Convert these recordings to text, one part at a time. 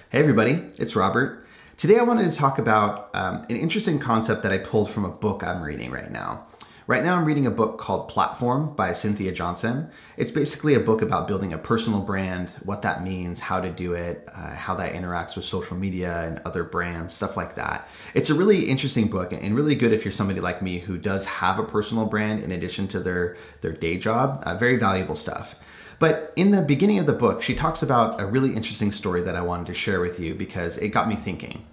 Hey everybody, it's Robert. Today I wanted to talk about an interesting concept that I pulled from a book I'm reading right now. Right now I'm reading a book called Platform by Cynthia Johnson. It's basically a book about building a personal brand, what that means, how to do it, how that interacts with social media and other brands, stuff like that. It's a really interesting book and really good if you're somebody like me who does have a personal brand in addition to their day job. Very valuable stuff. But in the beginning of the book, she talks about a really interesting story that I wanted to share with you because it got me thinking.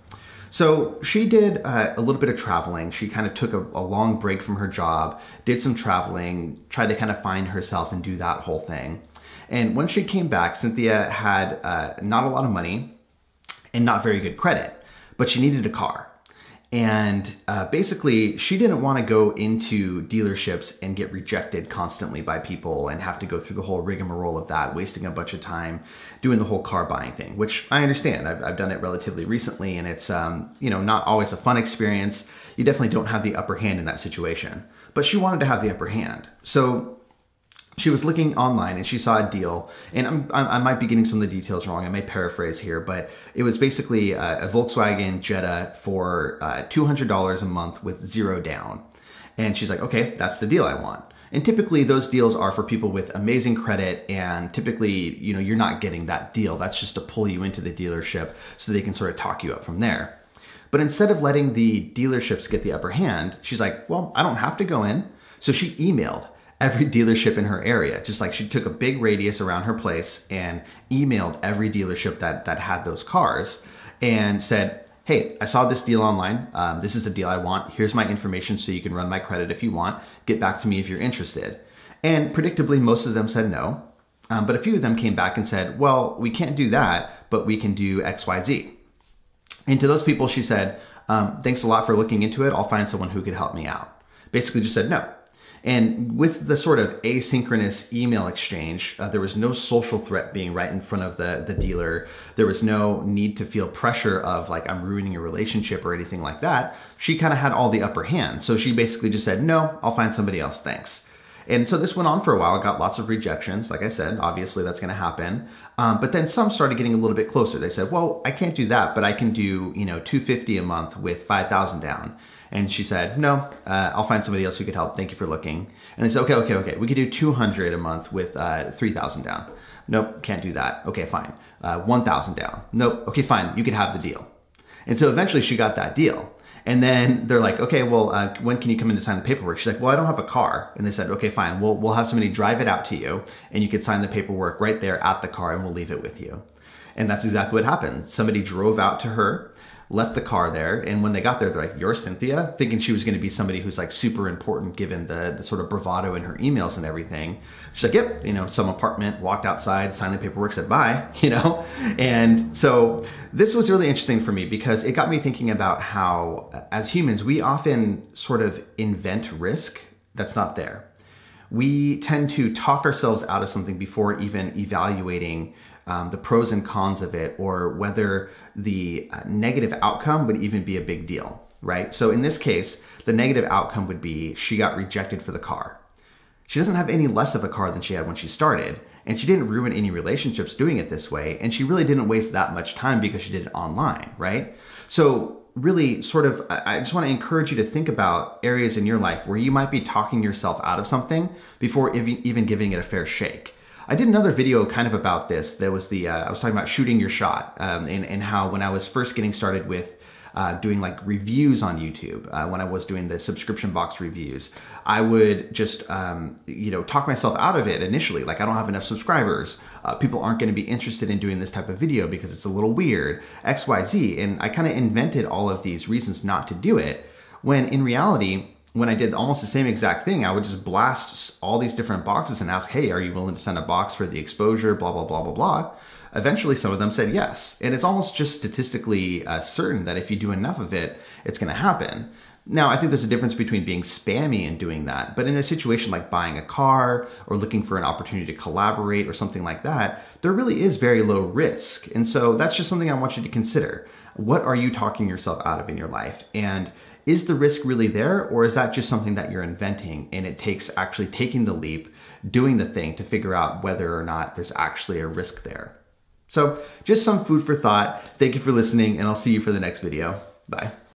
So she did a little bit of traveling. She kind of took a long break from her job, did some traveling, tried to kind of find herself and do that whole thing. And when she came back, Cynthia had not a lot of money and not very good credit, but she needed a car. And basically, she didn't want to go into dealerships and get rejected constantly by people and have to go through the whole rigmarole of that, wasting a bunch of time doing the whole car buying thing, which I understand. I've done it relatively recently, and it's not always a fun experience. You definitely don't have the upper hand in that situation. But she wanted to have the upper hand. So she was looking online and she saw a deal, and I might be getting some of the details wrong. I may paraphrase here, but it was basically a Volkswagen Jetta for $200 a month with zero down. And she's like, okay, that's the deal I want. And typically those deals are for people with amazing credit, and typically, you're not getting that deal. That's just to pull you into the dealership so they can sort of talk you up from there. But instead of letting the dealerships get the upper hand, she's like, well, I don't have to go in. So she emailed every dealership in her area. Just like she took a big radius around her place and emailed every dealership that had those cars and said, hey, I saw this deal online. This is the deal I want. Here's my information so you can run my credit if you want. Get back to me if you're interested. And predictably, most of them said no. But a few of them came back and said, well, we can't do that, but we can do X, Y, Z. And to those people, she said, thanks a lot for looking into it. I'll find someone who could help me out. Basically just said no. And with the sort of asynchronous email exchange, there was no social threat being right in front of the dealer. There was no need to feel pressure of like, I'm ruining a relationship or anything like that. She kind of had all the upper hand. So she basically just said, no, I'll find somebody else, thanks. And so this went on for a while, got lots of rejections. Like I said, obviously that's gonna happen. But then some started getting a little bit closer. They said, well, I can't do that, but I can do, $250 a month with 5,000 down. And she said, no, I'll find somebody else who could help. Thank you for looking. And they said, okay. We could do 200 a month with 3,000 down. Nope, can't do that. Okay, fine. 1,000 down. Nope, okay, fine. You could have the deal. And so eventually she got that deal. And then they're like, okay, well, when can you come in to sign the paperwork? She's like, well, I don't have a car. And they said, okay, fine. We'll have somebody drive it out to you and you could sign the paperwork right there at the car and we'll leave it with you. And that's exactly what happened. Somebody drove out to her, left the car there, and when they got there, they're like, you're Cynthia? Thinking she was gonna be somebody who's like super important given the sort of bravado in her emails and everything. She's like, yep, some apartment, walked outside, signed the paperwork, said bye, And so this was really interesting for me because it got me thinking about how, as humans, we often sort of invent risk that's not there. We tend to talk ourselves out of something before even evaluating the pros and cons of it, or whether the negative outcome would even be a big deal, right? So in this case, the negative outcome would be she got rejected for the car. She doesn't have any less of a car than she had when she started, and she didn't ruin any relationships doing it this way, and she really didn't waste that much time because she did it online, right? So really I just want to encourage you to think about areas in your life where you might be talking yourself out of something before even giving it a fair shake. I did another video kind of about this. There was I was talking about shooting your shot and how when I was first getting started with doing like reviews on YouTube, when I was doing the subscription box reviews, I would just, talk myself out of it initially. Like, I don't have enough subscribers. People aren't going to be interested in doing this type of video because it's a little weird, X, Y, Z. And I kind of invented all of these reasons not to do it, when in reality, when I did almost the same exact thing, I would just blast all these different boxes and ask, hey, are you willing to send a box for the exposure, blah, blah, blah, blah, blah. Eventually, some of them said yes. And it's almost just statistically certain that if you do enough of it, it's gonna happen. Now, I think there's a difference between being spammy and doing that, but in a situation like buying a car or looking for an opportunity to collaborate or something like that, there really is very low risk. And so that's just something I want you to consider. What are you talking yourself out of in your life? And is the risk really there, or is that just something that you're inventing and it takes actually taking the leap, doing the thing to figure out whether or not there's actually a risk there? So just some food for thought. Thank you for listening, and I'll see you for the next video. Bye.